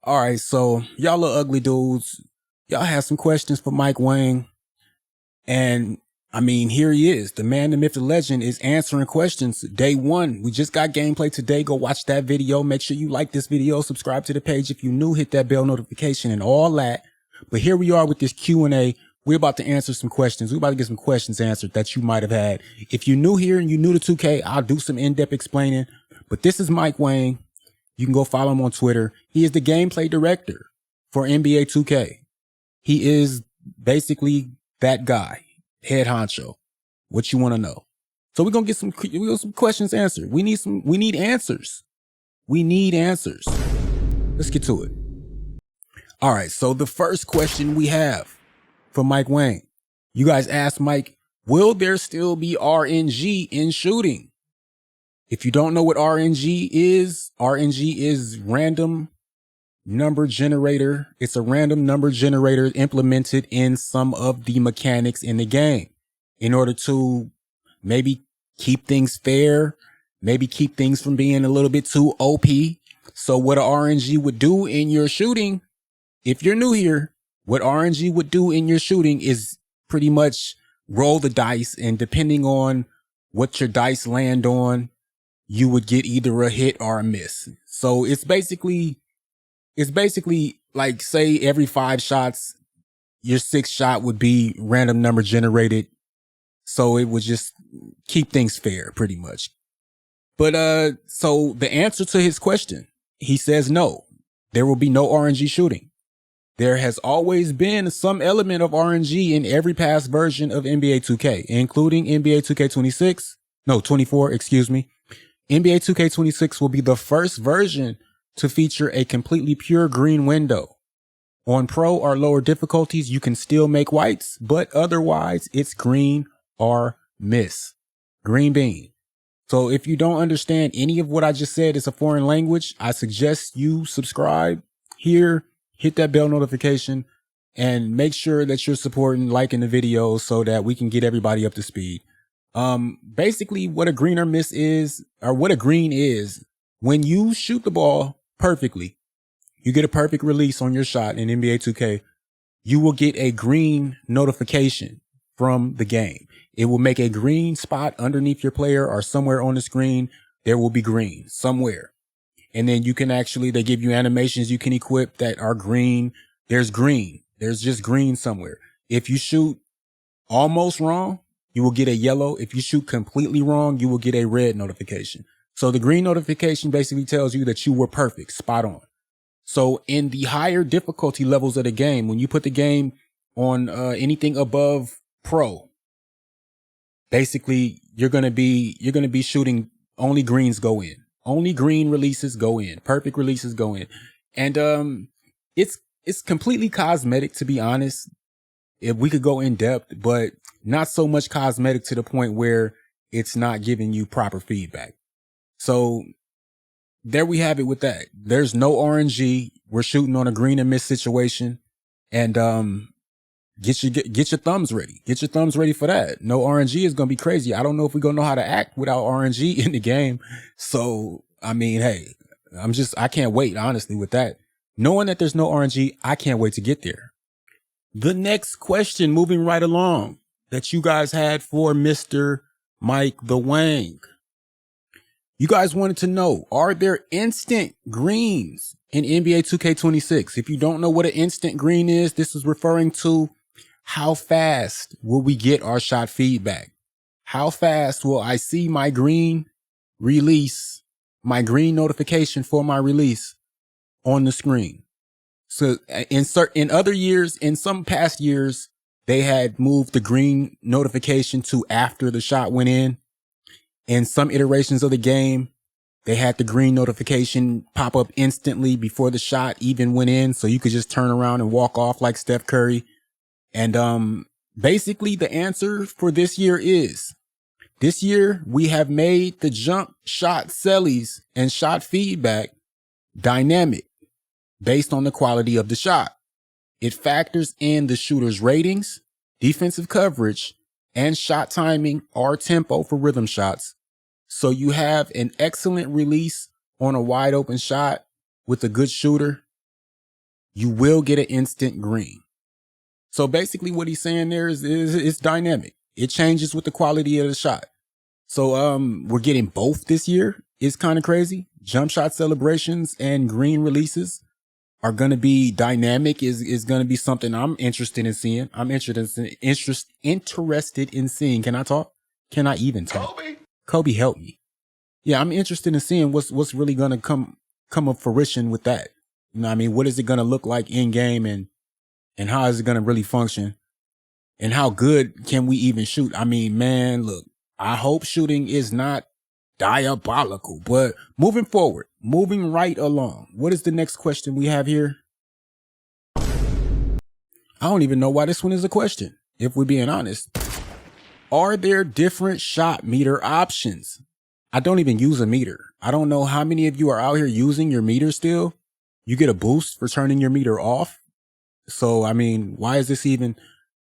All right, so y'all little ugly dudes, y'all have some questions for Mike Wang. And I mean, here he is. The man, the myth, the legend is answering questions. Day one. We just got gameplay today. Go watch that video. Make sure you like this video. Subscribe to the page. If you're new, hit that bell notification and all that. But here we are with this Q&A. We're about to answer some questions. We're about to get some questions answered that you might have had. If you're new here and you're new to 2K, I'll do some in-depth explaining. But this is Mike Wang. You can go follow him on Twitter. He is the gameplay director for NBA 2K. He is basically that guy, head honcho. What you want to know? So we're gonna get some questions answered. We need answers. We need answers. Let's get to it. All right. So the first question we have for Mike Wang. You guys asked Mike, will there still be RNG in shooting? If you don't know what RNG is random number generator. It's a random number generator implemented in some of the mechanics in the game in order to maybe keep things fair, maybe keep things from being a little bit too OP. So what a RNG would do in your shooting, if you're new here, what RNG would do in your shooting is pretty much roll the dice, and depending on what your dice land on, you would get either a hit or a miss. So it's basically like, say every 5 shots, your 6th shot would be random number generated. So it would just keep things fair pretty much. But, so the answer to his question, he says no, there will be no RNG shooting. There has always been some element of RNG in every past version of NBA 2K, including NBA 24, excuse me. NBA 2K26 will be the first version to feature a completely pure green window. On pro or lower difficulties, you can still make whites, but otherwise it's green or miss. Green bean. So if you don't understand any of what I just said, it's a foreign language, I suggest you subscribe here, hit that bell notification, and make sure that you're supporting, liking the video so that we can get everybody up to speed. Basically what a green or miss is, or what a green is, when you shoot the ball perfectly, you get a perfect release on your shot in NBA 2K, you will get a green notification from the game. It will make a green spot underneath your player or somewhere on the screen. There will be green somewhere. And then you can they give you animations you can equip that are green. There's green. There's just green somewhere. If you shoot almost wrong, you will get a yellow. If you shoot completely wrong, you will get a red notification. So the green notification basically tells you that you were perfect, spot on. So in the higher difficulty levels of the game, when you put the game on anything above pro, basically you're going to be shooting only greens go in. Only green releases go in. Perfect releases go in. And it's completely cosmetic, to be honest. If we could go in depth, but not so much cosmetic to the point where it's not giving you proper feedback. So there we have it with that. There's no RNG. We're shooting on a green and miss situation. And get your thumbs ready. Get your thumbs ready for that. No RNG is going to be crazy. I don't know if we're going to know how to act without RNG in the game. So, I mean, hey, I can't wait, honestly, with that. Knowing that there's no RNG, I can't wait to get there. The next question, moving right along, that you guys had for Mr. Mike the Wang. You guys wanted to know, are there instant greens in NBA 2K26? If you don't know what an instant green is, this is referring to how fast will we get our shot feedback? How fast will I see my green release, my green notification for my release on the screen? So in other years, in some past years, they had moved the green notification to after the shot went in. In some iterations of the game, they had the green notification pop up instantly before the shot even went in. So you could just turn around and walk off like Steph Curry. And basically the answer for this year is, this year we have made the jump shot sellies and shot feedback dynamic based on the quality of the shot. It factors in the shooter's ratings, defensive coverage, and shot timing or tempo for rhythm shots. So you have an excellent release on a wide open shot with a good shooter. you will get an instant green. So basically what he's saying there is it's dynamic. It changes with the quality of the shot. So we're getting both this year. It's kind of crazy. Jump shot celebrations and green releases are going to be dynamic, is going to be something I'm interested in seeing. I'm interested in seeing. Can I talk? Can I even talk? Kobe, help me. Yeah, I'm interested in seeing what's really going to come of fruition with that. You know what I mean? What is it going to look like in game, and how is it going to really function, and how good can we even shoot? I mean, man, look, I hope shooting is not diabolical, but moving forward, moving right along. What is the next question we have here? I don't even know why this one is a question, if we're being honest. Are there different shot meter options? I don't even use a meter. I don't know how many of you are out here using your meter still. You get a boost for turning your meter off. So, I mean, why is this even?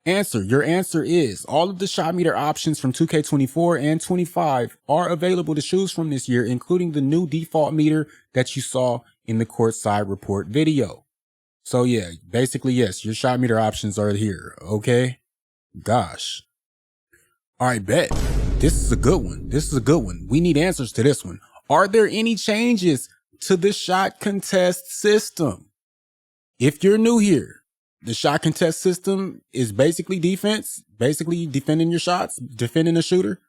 Answer. Your answer is all of the shot meter options from 2K24 and 25 are available to choose from this year, including the new default meter that you saw in the courtside report video. So yeah, basically, yes, your shot meter options are here. Okay. Gosh. All right, bet. This is a good one. This is a good one. We need answers to this one. Are there any changes to the shot contest system? If you're new here, the shot contest system is basically defense, basically defending your shots, defending the shooter.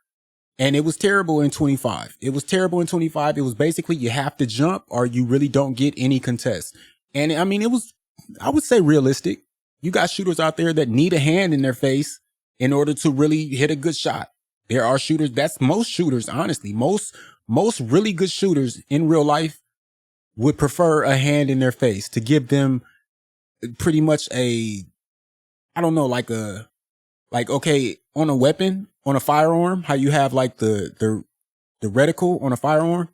And it was terrible in 25. It was terrible in 25. It was basically you have to jump or you really don't get any contests. And I mean, it was, I would say, realistic. You got shooters out there that need a hand in their face in order to really hit a good shot. There are shooters, that's most shooters, honestly. Most really good shooters in real life would prefer a hand in their face to give them pretty much a, I don't know, like okay, on a weapon, on a firearm, how you have like the reticle on a firearm.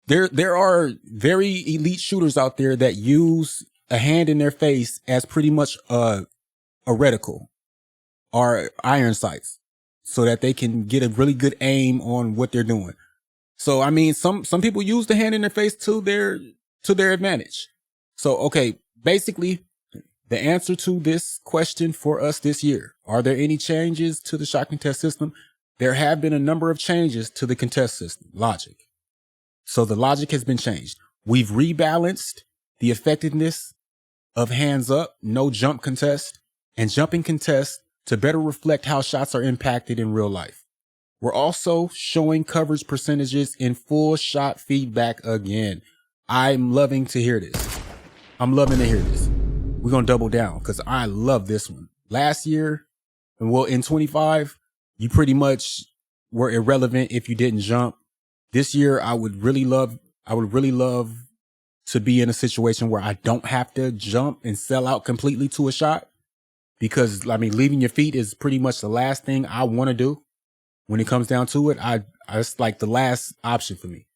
There are very elite shooters out there that use a hand in their face as pretty much a reticle or iron sights so that they can get a really good aim on what they're doing. So, I mean, some people use the hand in their face to their advantage. So, okay, basically the answer to this question for us this year, are there any changes to the shot contest system? There have been a number of changes to the contest system, logic. So the logic has been changed. We've rebalanced the effectiveness of hands up, no jump contest, and jumping contest to better reflect how shots are impacted in real life. We're also showing coverage percentages in full shot feedback again. I'm loving to hear this. I'm loving to hear this. We're going to double down because I love this one. Last year, well, in 25, you pretty much were irrelevant if you didn't jump. This year, I would really love to be in a situation where I don't have to jump and sell out completely to a shot, because I mean, leaving your feet is pretty much the last thing I want to do. When it comes down to it, it's like the last option for me.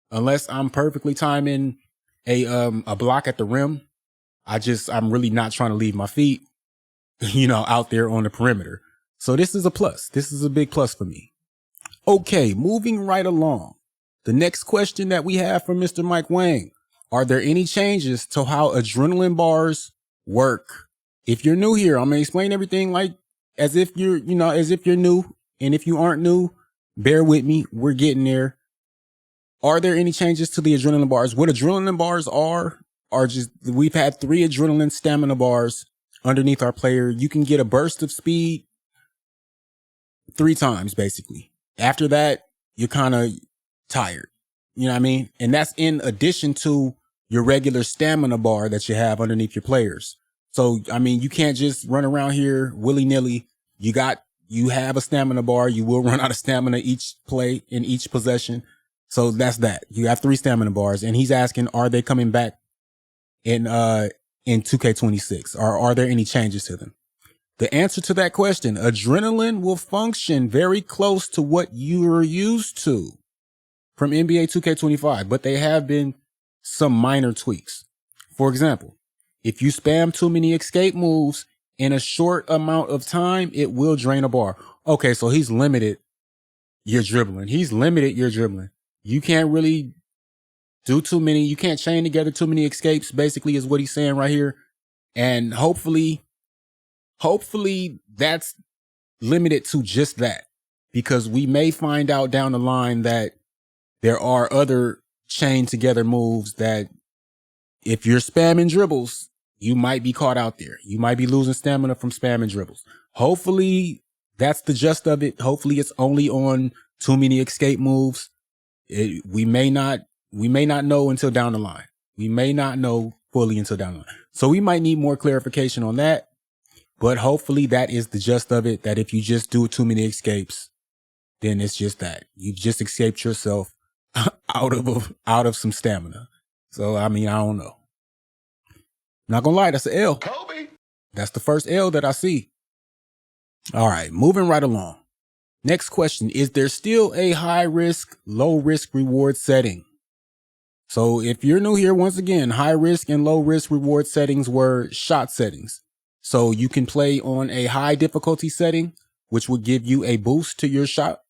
Unless I'm perfectly timing a block at the rim, I'm really not trying to leave my feet, out there on the perimeter. So this is a plus. This is a big plus for me. Okay, moving right along. The next question that we have from Mr. Mike Wang: are there any changes to how adrenaline bars work? If you're new here, I'm going to explain everything like as if you're new. And if you aren't new, bear with me. We're getting there. Are there any changes to the adrenaline bars? What adrenaline bars are just, we've had 3 adrenaline stamina bars underneath our player. You can get a burst of speed 3 times, basically. After that, you're kind of tired. You know what I mean? And that's in addition to your regular stamina bar that you have underneath your players. So, I mean, you can't just run around here willy-nilly. You have a stamina bar. You will run out of stamina each play in each possession. So that's that. You have 3 stamina bars. And he's asking, are they coming back in 2K26? Or are there any changes to them? The answer to that question: adrenaline will function very close to what you're used to from NBA 2K25, but they have been some minor tweaks. For example, if you spam too many escape moves in a short amount of time, it will drain a bar. Okay, so he's limited your dribbling. You can't really Do too many. You can't chain together too many escapes, basically, is what he's saying right here. And hopefully that's limited to just that, because we may find out down the line that there are other chain together moves that if you're spamming dribbles, you might be caught out there. You might be losing stamina from spamming dribbles. Hopefully that's the gist of it. Hopefully it's only on too many escape moves. We may not know until down the line. We may not know fully until down the line. So we might need more clarification on that. But hopefully that is the gist of it, that if you just do too many escapes, then it's just that. You've just escaped yourself out of some stamina. So, I mean, I don't know. Not gonna lie, that's an L. Kobe. That's the first L that I see. All right, moving right along. Next question, is there still a high risk, low risk reward setting? So if you're new here, once again, high risk and low risk reward settings were shot settings. So you can play on a high difficulty setting, which would give you a boost to your shot,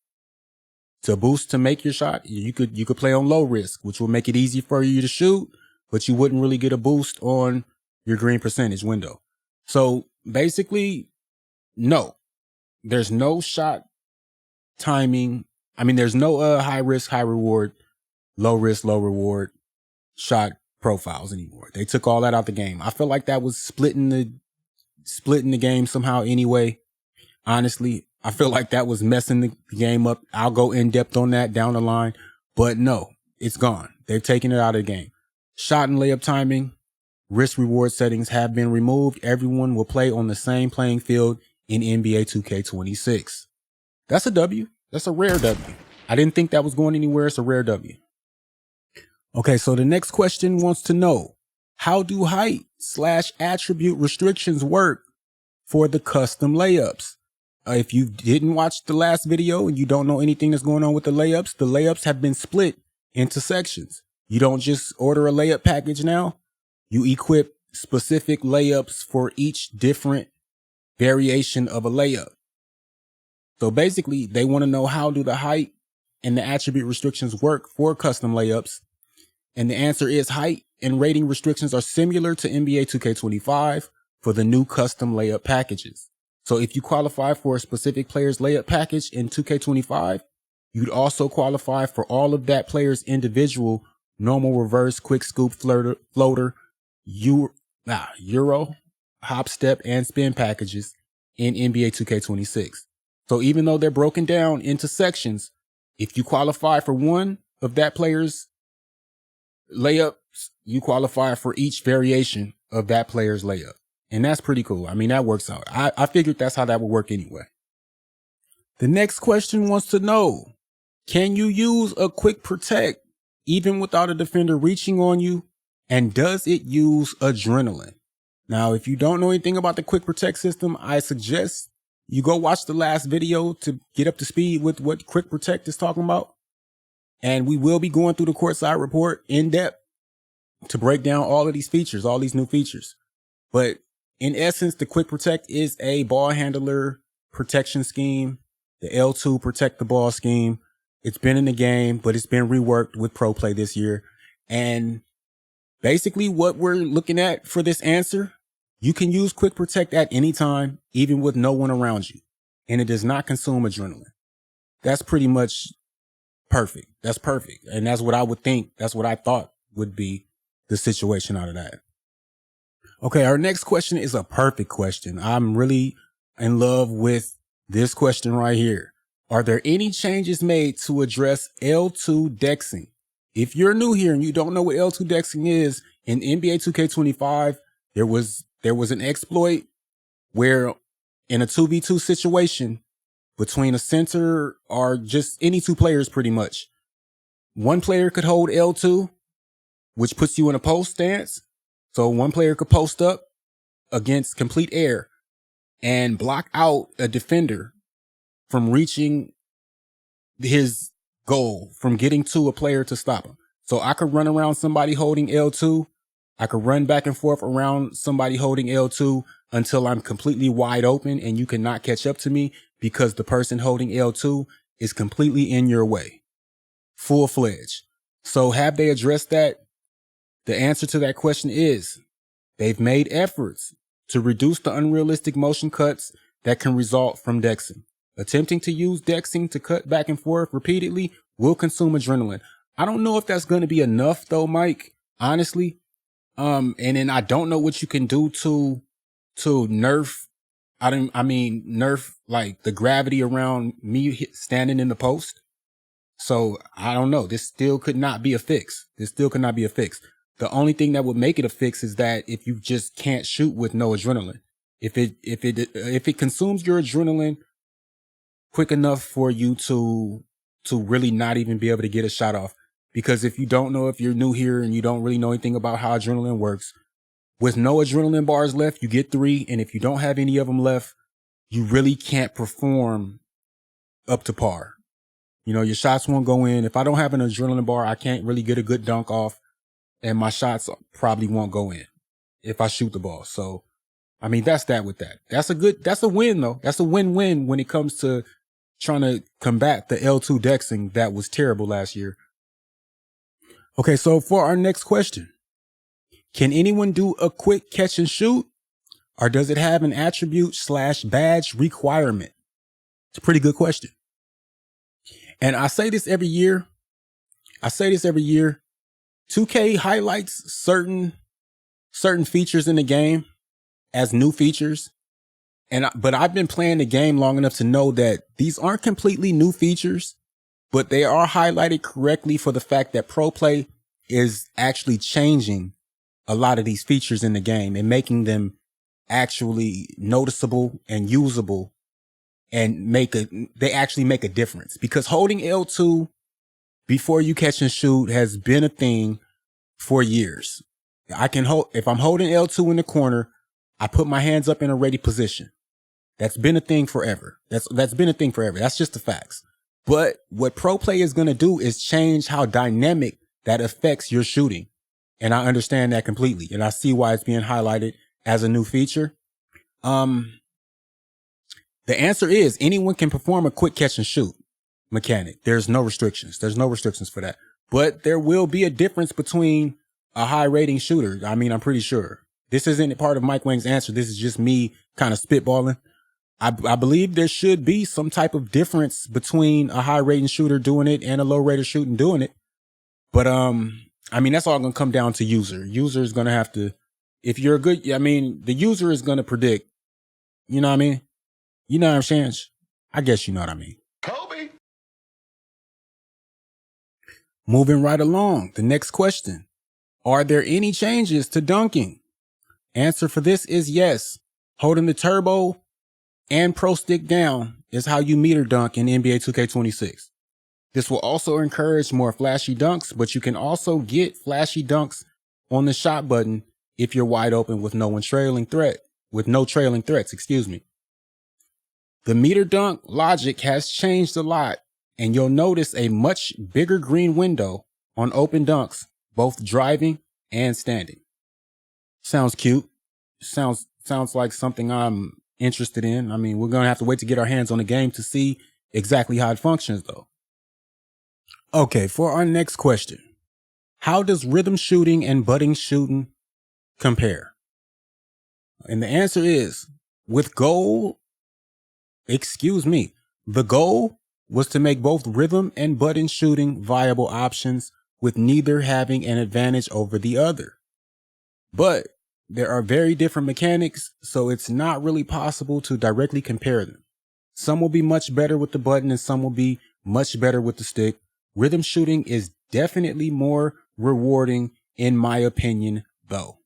to make your shot. You could play on low risk, which will make it easy for you to shoot, but you wouldn't really get a boost on your green percentage window. So basically, no, there's no shot timing. I mean, there's no high risk, high reward, low risk, low reward shot profiles anymore. They took all that out the game. I feel like that was splitting the game somehow anyway. Honestly, I feel like that was messing the game up. I'll go in depth on that down the line, but no, it's gone. They've taken it out of the game. Shot and layup timing, risk reward settings have been removed. Everyone will play on the same playing field in NBA 2K26. That's a W. That's a rare W. I didn't think that was going anywhere. It's a rare W. Okay, so the next question wants to know, how do height/attribute restrictions work for the custom layups? If you didn't watch the last video and you don't know anything that's going on with the layups have been split into sections. You don't just order a layup package now. You equip specific layups for each different variation of a layup. So basically, they want to know, how do the height and the attribute restrictions work for custom layups? And the answer is, height and rating restrictions are similar to NBA 2K25 for the new custom layup packages. So if you qualify for a specific player's layup package in 2K25, you'd also qualify for all of that player's individual normal, reverse, quick scoop, floater, Euro, hop, step, and spin packages in NBA 2K26. So even though they're broken down into sections, if you qualify for one of that player's layups, you qualify for each variation of that player's layup. And that's pretty cool. I mean, that works out. I figured that's how that would work anyway. The next question wants to know, can you use a quick protect even without a defender reaching on you? And does it use adrenaline? Now, if you don't know anything about the quick protect system, I suggest you go watch the last video to get up to speed with what quick protect is talking about. And we will be going through the courtside report in depth to break down all of these features, all these new features. But in essence, the quick protect is a ball handler protection scheme, the L2 protect the ball scheme. It's been in the game, but it's been reworked with Pro Play this year. And basically what we're looking at for this answer, you can use quick protect at any time, even with no one around you. And it does not consume adrenaline. That's pretty much perfect. That's perfect. And that's what I would think. That's what I thought would be the situation out of that. Okay, our next question is a perfect question. I'm really in love with this question right here. Are there any changes made to address L2 dexing? If you're new here and you don't know what L2 dexing is, in NBA 2K25, there was an exploit where in a 2v2 situation between a center or just any two players pretty much, one player could hold L2, which puts you in a post stance. So one player could post up against complete air and block out a defender from reaching his goal, from getting to a player to stop him. So I could run around somebody holding L2. I could run back and forth around somebody holding L2 until I'm completely wide open and you cannot catch up to me because the person holding L2 is completely in your way. Full-fledged. So have they addressed that? The answer to that question is they've made efforts to reduce the unrealistic motion cuts that can result from dexing. Attempting to use dexing to cut back and forth repeatedly will consume adrenaline. I don't know if that's going to be enough though, Mike, honestly. And then I don't know what you can do to nerf. Nerf like the gravity around me standing in the post. So I don't know. This still could not be a fix. The only thing that would make it a fix is that if you just can't shoot with no adrenaline, if it consumes your adrenaline quick enough for you to really not even be able to get a shot off. Because if you don't know, if you're new here and you don't really know anything about how adrenaline works, with no adrenaline bars left, you get 3. And if you don't have any of them left, you really can't perform up to par. You know, your shots won't go in. If I don't have an adrenaline bar, I can't really get a good dunk off, and my shots probably won't go in if I shoot the ball. So, I mean, that's that with that. That's a win though. That's a win-win when it comes to trying to combat the L2 dexing that was terrible last year. Okay, so for our next question, can anyone do a quick catch and shoot, or does it have an attribute / badge requirement? It's a pretty good question. And I say this every year. 2K highlights certain features in the game as new features. But I've been playing the game long enough to know that these aren't completely new features, but they are highlighted correctly for the fact that Pro Play is actually changing a lot of these features in the game and making them actually noticeable and usable, and they actually make a difference. Because holding L2 before you catch and shoot has been a thing for years. If I'm holding L2 in the corner, I put my hands up in a ready position. That's been a thing forever. That's been a thing forever. That's just the facts. But what Pro Play is going to do is change how dynamic that affects your shooting. And I understand that completely. And I see why it's being highlighted as a new feature. The answer is anyone can perform a quick catch and shoot mechanic. There's no restrictions. There's no restrictions for that. But there will be a difference between a high rating shooter. I mean, I'm pretty sure. This isn't part of Mike Wang's answer. This is just me kind of spitballing. I believe there should be some type of difference between a high rating shooter doing it and a low rated shooting doing it. But, I mean, that's all going to come down to user. User is going to have to, if you're a good, I mean, the user is going to predict, you know what I mean? You know what I'm saying? I guess you know what I mean. Kobe. Moving right along. The next question. Are there any changes to dunking? Answer for this is yes. Holding the turbo and pro stick down is how you meter dunk in NBA 2K26. This will also encourage more flashy dunks, but you can also get flashy dunks on the shot button if you're wide open with no trailing threats, excuse me. The meter dunk logic has changed a lot, and you'll notice a much bigger green window on open dunks, both driving and standing. Sounds cute. Sounds like something I'm interested in. I mean, we're going to have to wait to get our hands on the game to see exactly how it functions, though. Okay, for our next question. How does rhythm shooting and butting shooting compare? And the answer is, the goal was to make both rhythm and button shooting viable options, with neither having an advantage over the other. But there are very different mechanics, so it's not really possible to directly compare them. Some will be much better with the button and some will be much better with the stick. Rhythm shooting is definitely more rewarding, in my opinion, though.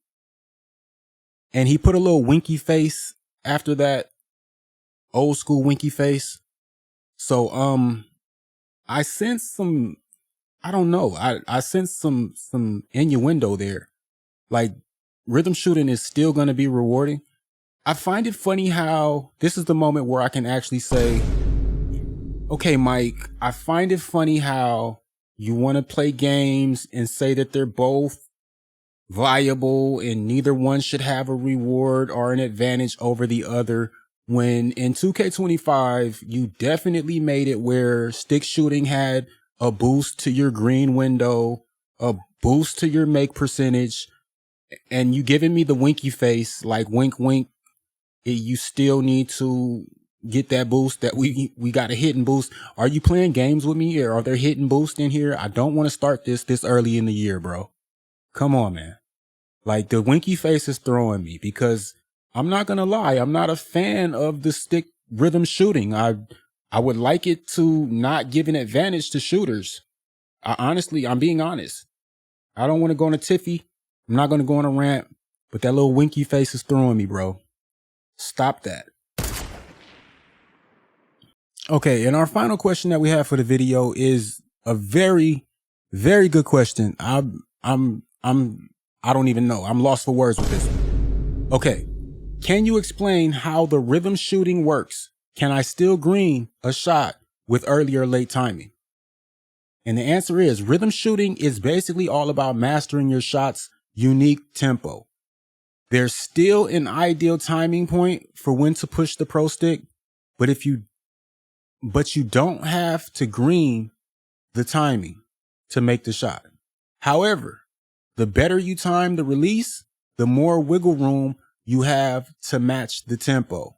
And he put a little winky face after that, old school winky face. So, I sense some, I don't know. I sense some innuendo there. Like, rhythm shooting is still going to be rewarding. I find it funny how this is the moment where I can actually say, okay, Mike, I find it funny how you want to play games and say that they're both viable and neither one should have a reward or an advantage over the other, when in 2K25, you definitely made it where stick shooting had a boost to your green window, a boost to your make percentage, and you giving me the winky face, like wink, wink. You still need to get that boost that we got a hit and boost. Are you playing games with me, or are there hit and boost in here? I don't want to start this early in the year, bro. Come on, man. Like, the winky face is throwing me, because I'm not going to lie. I'm not a fan of the stick rhythm shooting. I would like it to not give an advantage to shooters. I'm being honest. I don't want to go on a tiffy. I'm not going to go on a rant, but that little winky face is throwing me, bro. Stop that. Okay, and our final question that we have for the video is a very, very good question. I don't even know. I'm lost for words with this one. Okay. Can you explain how the rhythm shooting works? Can I still green a shot with early or late timing? And the answer is, rhythm shooting is basically all about mastering your shot's unique tempo. There's still an ideal timing point for when to push the pro stick, but you don't have to green the timing to make the shot. However, the better you time the release, the more wiggle room you have to match the tempo.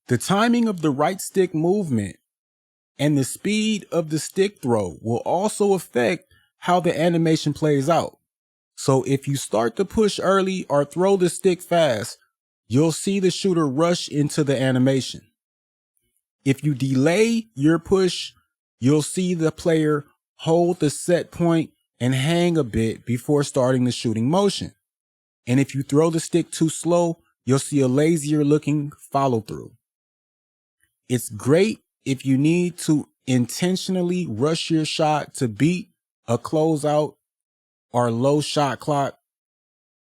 The timing of the right stick movement and the speed of the stick throw will also affect how the animation plays out. So if you start to push early or throw the stick fast, you'll see the shooter rush into the animation. If you delay your push, you'll see the player hold the set point and hang a bit before starting the shooting motion. And if you throw the stick too slow, you'll see a lazier looking follow through. It's great if you need to intentionally rush your shot to beat a closeout or low shot clock,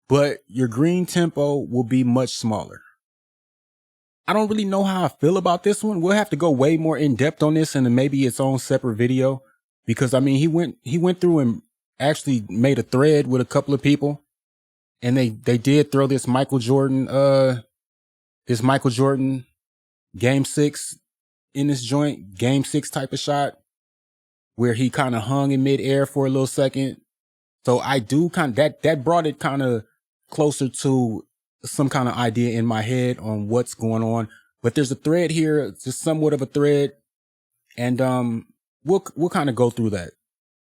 but your green tempo will be much smaller. I don't really know how I feel about this one. We'll have to go way more in depth on this and maybe its own separate video, because I mean, he went through and actually made a thread with a couple of people, and they did throw this Michael Jordan game 6 in this joint, game 6 type of shot where he kind of hung in midair for a little second. So I do that brought it kind of closer to some kind of idea in my head on what's going on. But there's a thread here, it's just somewhat of a thread. And we'll kind of go through that.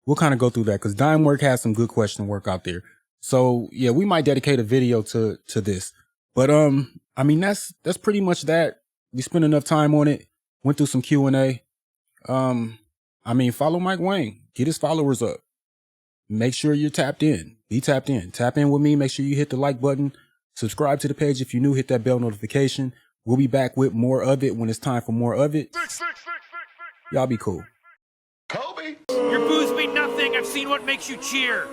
Because Dimework has some good question work out there. So yeah, we might dedicate a video to this. But I mean, that's pretty much that. We spent enough time on it. Went through some Q&A. I mean, follow Mike Wang. Get his followers up. Make sure you're tapped in. Be tapped in. Tap in with me. Make sure you hit the like button. Subscribe to the page if you're new. Hit that bell notification. We'll be back with more of it when it's time for more of it. Y'all be cool. Kobe! Your booze mean nothing. I've seen what makes you cheer.